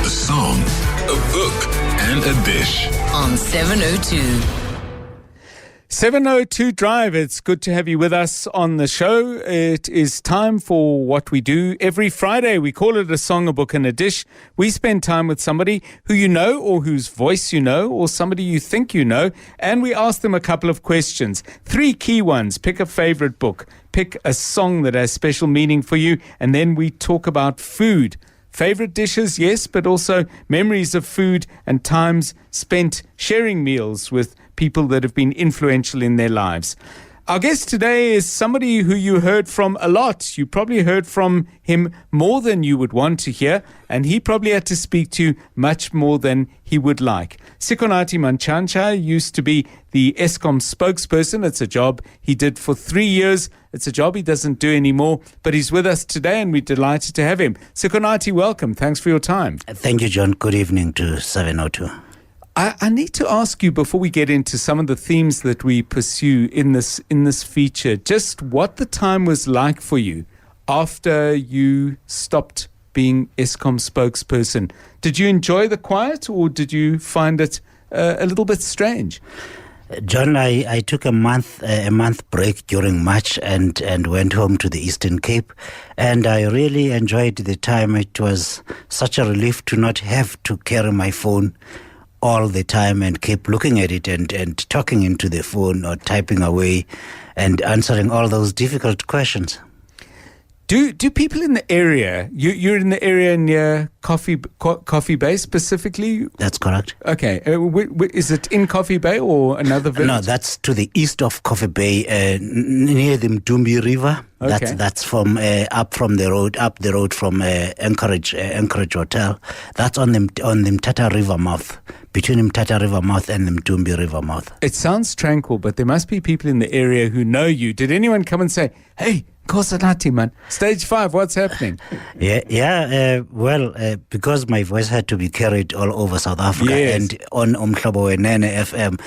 A song, a book, and a dish. On 702. 702 Drive, it's good to have you with us on the show. It is time for what we do every Friday. We call it a song, a book, and a dish. We spend time with somebody who you know, or whose voice you know, or somebody you think you know, and we ask them a couple of questions. 3 key ones. Pick a favorite book, pick a song that has special meaning for you, and then we talk about food. Favorite dishes, yes, but also memories of food and times spent sharing meals with people that have been influential in their lives. Our guest today is somebody who you heard from a lot. You probably heard from him more than you would want to hear, and he probably had to speak to you much more than he would like. Sikonathi Mantshantsha used to be the Eskom spokesperson. It's a job he did for 3 years. It's a job he doesn't do anymore, but he's with us today, and we're delighted to have him. Sikonathi, welcome. Thanks for your time. Thank you, John. Good evening to 702. I need to ask you, before we get into some of the themes that we pursue in this feature, just what the time was like for you after you stopped being Eskom spokesperson. Did you enjoy the quiet, or did you find it a little bit strange? John, I took a month break during March and went home to the Eastern Cape, and I really enjoyed the time. It was such a relief to not have to carry my phone all the time and keep looking at it and talking into the phone or typing away and answering all those difficult questions. Do people in the area, you're in the area near Coffee Bay specifically? That's correct. Okay. Is it in Coffee Bay or another village? No, that's to the east of Coffee Bay, near the Mtumbi River. Okay. That's from up the road from Anchorage Hotel. That's on the Mtata River mouth, between Mtata River mouth and the Mtumbi River mouth. It sounds tranquil, but there must be people in the area who know you. Did anyone come and say, "Hey, Sikonathi, man, stage 5, what's happening?" Because my voice had to be carried all over South Africa, yes, and on Umhlobo Wenene FM,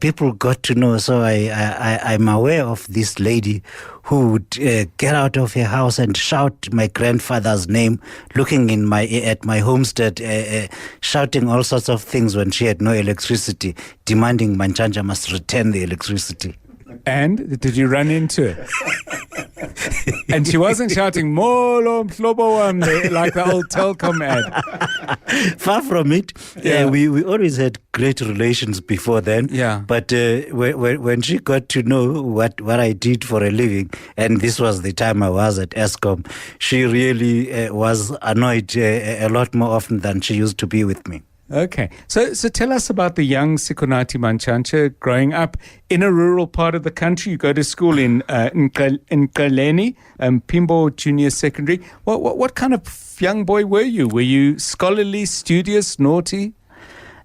people got to know. So I'm aware of this lady who would get out of her house and shout my grandfather's name, looking at my homestead, shouting all sorts of things when she had no electricity, demanding Mantshantsha must return the electricity. And did you run into her? And she wasn't shouting "Molo mhlobo wami" like the old Telkom ad. Far from it. Yeah. We always had great relations before then. Yeah. But when she got to know what I did for a living, and this was the time I was at Eskom, she really was annoyed a lot more often than she used to be with me. Okay. So tell us about the young Sikonathi Mantshantsha growing up in a rural part of the country. You go to school in Nkaleni, Pimbo Junior Secondary. What kind of young boy were you? Were you scholarly, studious, naughty,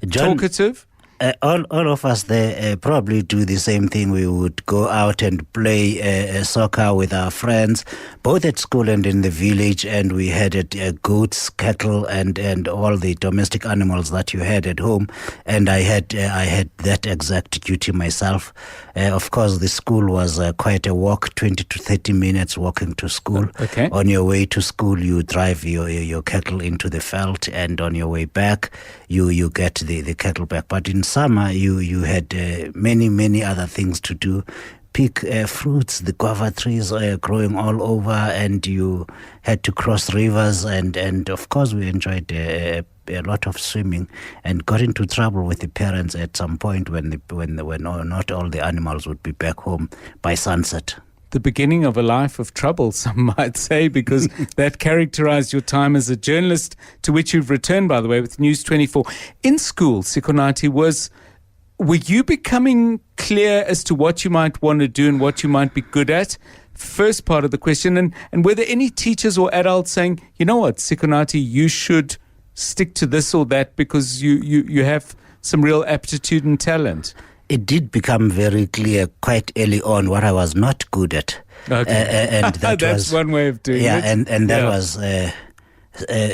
John, talkative? All of us there probably do the same thing. We would go out and play soccer with our friends, both at school and in the village, and we had goats, cattle, and all the domestic animals that you had at home. And I had that exact duty myself. Of course, the school was quite a walk, 20 to 30 minutes walking to school. Okay. On your way to school, you drive your cattle into the veld, and on your way back, you get the cattle back. But in summer, you had many other things to do. Pick fruits, the guava trees growing all over, and you had to cross rivers, and of course we enjoyed a lot of swimming, and got into trouble with the parents at some point when not all the animals would be back home by sunset. The beginning of a life of trouble, some might say, because that characterized your time as a journalist, to which you've returned, by the way, with News 24. In school, Sikonathi, were you becoming clear as to what you might want to do and what you might be good at? First part of the question. And were there any teachers or adults saying, you know what, Sikonathi, you should stick to this or that because you have some real aptitude and talent? It did become very clear quite early on what I was not good at. Okay. And that that's was, one way of doing it. and that was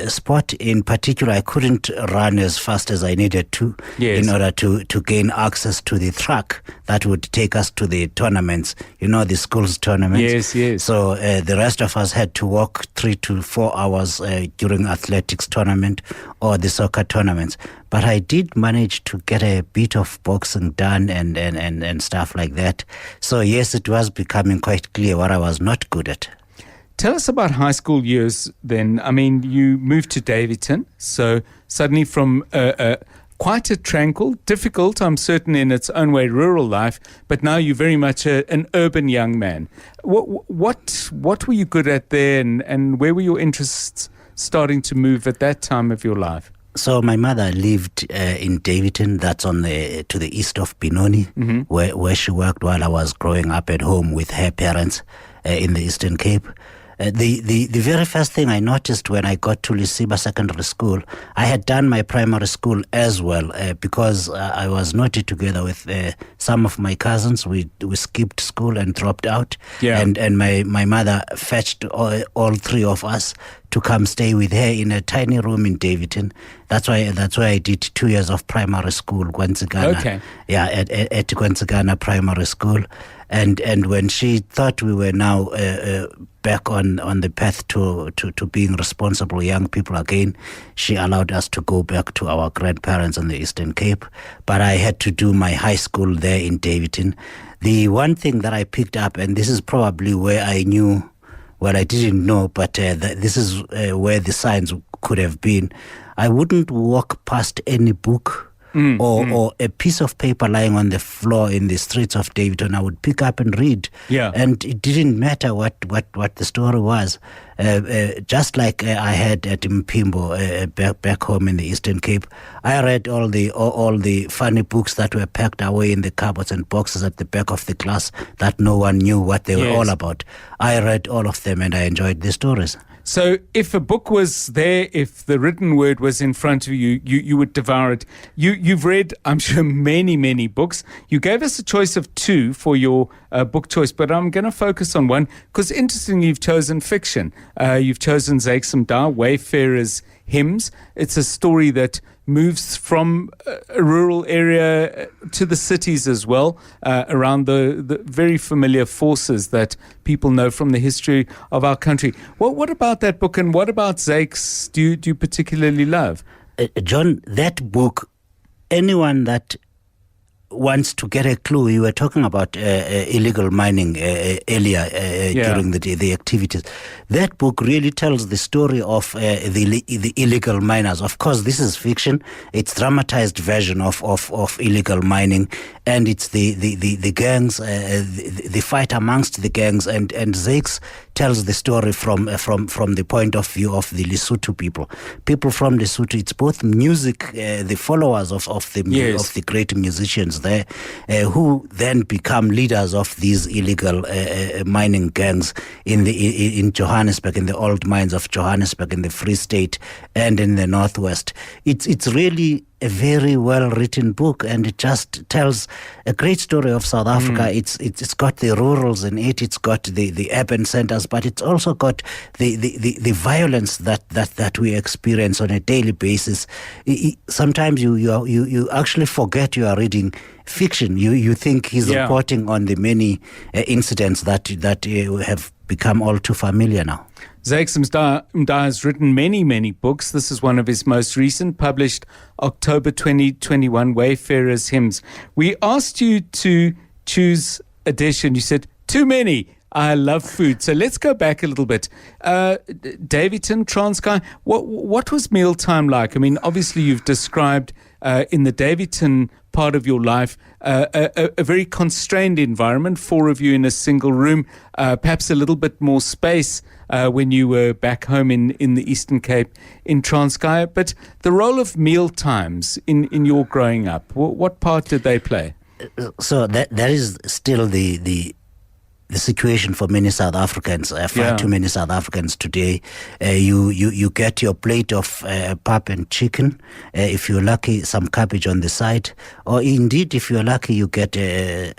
sport in particular, I couldn't run as fast as I needed to in order to gain access to the track that would take us to the tournaments, the school's tournaments. Yes. So the rest of us had to walk 3 to 4 hours during athletics tournament or the soccer tournaments. But I did manage to get a bit of boxing done and stuff like that. So yes, it was becoming quite clear what I was not good at. Tell us about high school years then. I mean, you moved to Davidton, so suddenly from quite a tranquil, difficult, I'm certain in its own way, rural life, but now you're very much an urban young man. What were you good at there, and where were your interests starting to move at that time of your life? So my mother lived in Davidton, that's to the east of Benoni, where she worked while I was growing up at home with her parents in the Eastern Cape. The very first thing I noticed when I got to Lisiba Secondary School, I had done my primary school as well because I was naughty together with some of my cousins. We skipped school and dropped out. Yeah. And my mother fetched all 3 of us to come stay with her in a tiny room in Davidton. That's why I did 2 years of primary school, Gwenzigana. Okay. Yeah, at Gwenzigana Primary School. And when she thought we were now back on the path to being responsible young people again, she allowed us to go back to our grandparents on the Eastern Cape. But I had to do my high school there in Davidton. The one thing that I picked up, and this is probably where I knew, well, I didn't know, but this is where the signs could have been. I wouldn't walk past any book or a piece of paper lying on the floor in the streets of Davidton. I would pick up and read. Yeah. And it didn't matter what the story was. Just like I had at Mpimbo back home in the Eastern Cape, I read all the funny books that were packed away in the cupboards and boxes at the back of the class that no one knew what they were all about. I read all of them and I enjoyed the stories. So if a book was there, if the written word was in front of you, you would devour it. You've read, I'm sure, many, many books. You gave us a choice of 2 for your book choice, but I'm going to focus on one because interestingly, you've chosen fiction. You've chosen Zakes, Wayfarers, Hymms. It's a story that moves from a rural area to the cities as well, around the very familiar forces that people know from the history of our country. What about that book, and what about Zakes do you particularly love? John, that book, anyone that wants to get a clue, you were talking about illegal mining earlier during the activities. That book really tells the story of the illegal miners. Of course, this is fiction. It's dramatized version of illegal mining, and it's the gangs, the fight amongst the gangs, and Zakes tells the story from the point of view of the Lesotho people from Lesotho. It's both music, the followers of the great musicians there, who then become leaders of these illegal mining gangs in Johannesburg, in the old mines of Johannesburg, in the Free State, and in the Northwest. It's really a very well written book, and it just tells a great story of South Africa. It's got the rurals in it, it's got the urban centers, but it's also got the violence that we experience on a daily basis. Sometimes you actually forget you are reading fiction. You think he's reporting on the many incidents that have become all too familiar now. Zakes Mda has written many, many books. This is one of his most recent, published October 2021, Wayfarers, Hymms. We asked you to choose a dish, and you said, too many. I love food. So let's go back a little bit. Davidton, Transkei, what was mealtime like? I mean, obviously you've described in the Davidton part of your life a very constrained environment, 4 of you in a single room, perhaps a little bit more space when you were back home in the Eastern Cape, in Transkei. But the role of meal times in your growing up, what part did they play? So that is still the the situation for many South Africans, far too many South Africans today. You get your plate of pap and chicken, if you're lucky, some cabbage on the side, or indeed, if you're lucky, you get a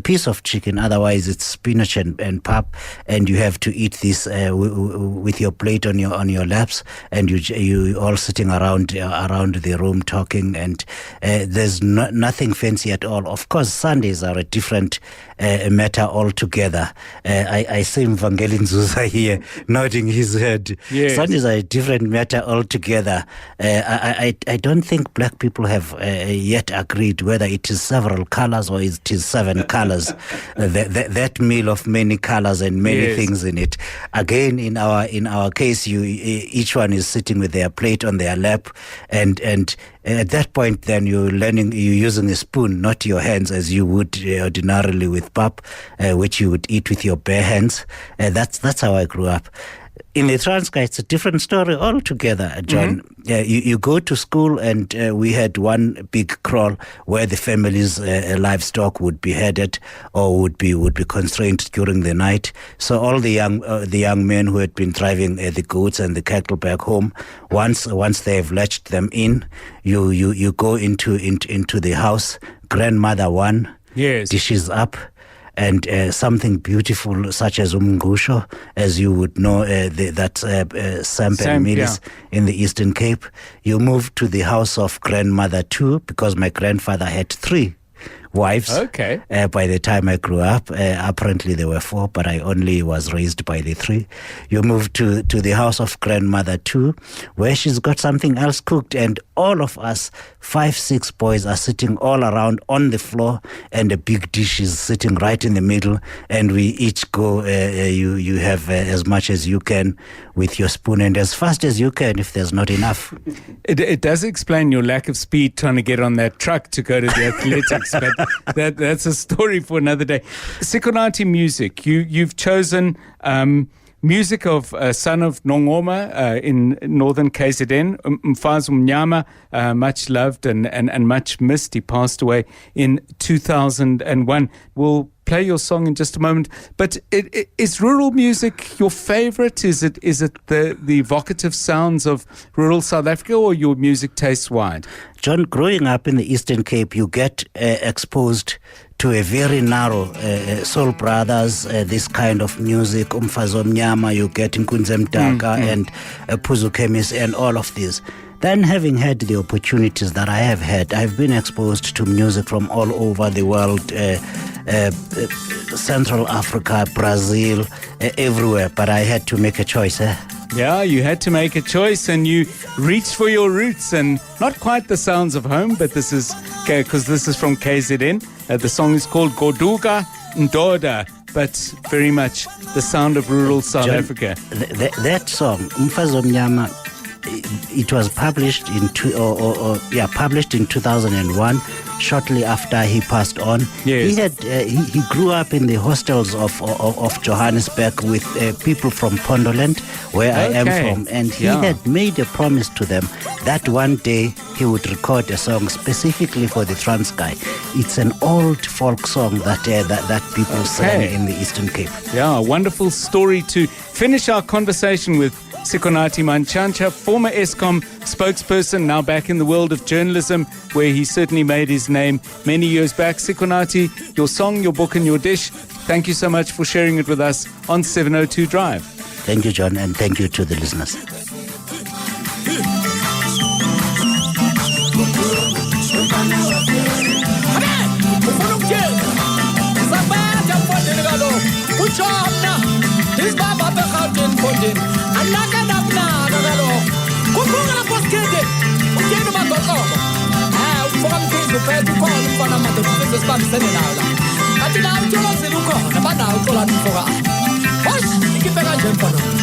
piece of chicken. Otherwise, it's spinach and pap, and you have to eat this with your plate on your laps, and you all sitting around the room talking, and there's nothing fancy at all. Of course, Sundays are a different matter altogether. I see Mvangeli Nzuza here nodding his head. Yes. Sundays are a different matter altogether. I don't think black people have yet agreed whether it is several colors or it is 7 colors. That meal of many colors and many things in it. Again, in our case, each one is sitting with their plate on their lap, and at that point, then you're using a spoon, not your hands, as you would ordinarily with pap, which you would eat with your bare hands. That's how I grew up. In the Transkei, it's a different story altogether, John. You go to school, and we had one big kraal where the family's livestock would be headed or would be constrained during the night. So all the young men who had been driving the goats and the cattle back home, once they have latched them in, you go into the house. Grandmother one, dishes up. And something beautiful such as umngusho, as you would know, that's Sampen Mills in the Eastern Cape. You move to the house of grandmother 2, because my grandfather had 3 wives. Okay. By the time I grew up, apparently there were 4, but I only was raised by the 3. You move to the house of grandmother 2, where she's got something else cooked, and all of us 5-6 boys are sitting all around on the floor, and a big dish is sitting right in the middle, and we each go. You have as much as you can with your spoon, and as fast as you can if there's not enough. It does explain your lack of speed trying to get on that truck to go to the athletics, but that's a story for another day. Sikonathi music. You've chosen music of son of Nongoma in northern KZN, Mfaz Omnyama, much loved and much missed. He passed away in 2001. We'll play your song in just a moment. But is rural music your favorite? Is it the evocative sounds of rural South Africa, or your music tastes wide? John, growing up in the Eastern Cape, you get exposed to a very narrow Soul Brothers, this kind of music, Mfaz Omnyama, you get Nkunze Mdaka and Puzu Chemis and all of these. Then, having had the opportunities that I have had, I've been exposed to music from all over the world, Central Africa, Brazil, everywhere. But I had to make a choice. Yeah, you had to make a choice, and you reached for your roots, and not quite the sounds of home, but this is because this is from KZN. The song is called Goduka, Ndoda, but very much the sound of rural South Africa. That song, Mfaz Omnyama, it was published in 2001, shortly after he passed on. Yes. He grew up in the hostels of Johannesburg with people from Pondoland, where I am from, and he had made a promise to them that one day he would record a song specifically for the Transkei. It's an old folk song that people sang in the Eastern Cape. Yeah, a wonderful story to finish our conversation with. Sikonathi Mantshantsha, former Eskom spokesperson, now back in the world of journalism, where he certainly made his name many years back. Sikonathi, your song, your book and your dish, thank you so much for sharing it with us on 702 Drive. Thank you, John, and thank you to the listeners. Athi la utholo zilukho nabana uxola nifora. Hosh ikipeka nje mfana.